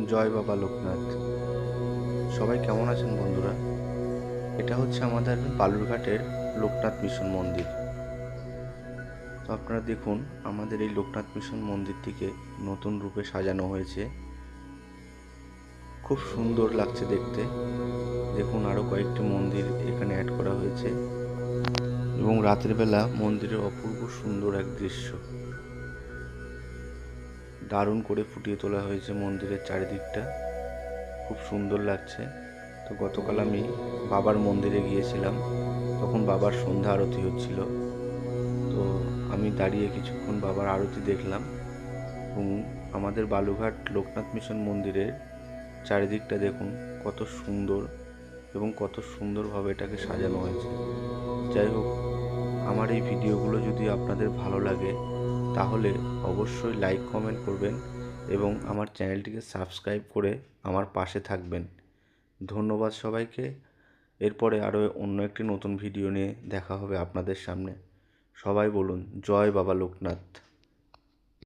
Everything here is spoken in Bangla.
জয় বাবা লোকনাথ। সবাই কেমন আছেন বন্ধুরা? এটা হচ্ছে আমাদের বালুরঘাটের লোকনাথ মিশন মন্দির। তো আপনারা দেখুন, আমাদের এই লোকনাথ মিশন মন্দিরটিকে নতুন রূপে সাজানো হয়েছে। খুব সুন্দর লাগছে দেখতে। দেখুন, আরও কয়েকটি মন্দির এখানে অ্যাড করা হয়েছে এবং রাতের বেলা মন্দিরের অপূর্ব সুন্দর এক দৃশ্য দারুণ করে ফুটিয়ে তোলা হয়েছে। মন্দিরের চারিদিকটা খুব সুন্দর লাগছে। তো গতকাল আমি বাবার মন্দিরে গিয়েছিলাম, তখন বাবার সন্ধ্যা আরতি হচ্ছিল। তো আমি দাঁড়িয়ে কিছুক্ষণ বাবার আরতি দেখলাম এবং আমাদের বালুরঘাট লোকনাথ মিশন মন্দিরের চারিদিকটা দেখুন কত সুন্দর এবং কত সুন্দরভাবে এটাকে সাজানো হয়েছে। যাই হোক, আমার এই ভিডিওগুলো যদি আপনাদের ভালো লাগে তাহলে অবশ্যই লাইক কমেন্ট করবেন এবং আমার চ্যানেলটিকে সাবস্ক্রাইব করে আমার পাশে থাকবেন। ধন্যবাদ সবাইকে। এরপরে আরও অন্য একটি নতুন ভিডিও নিয়ে দেখা হবে আপনাদের সামনে। সবাই বলুন জয় বাবা লোকনাথ।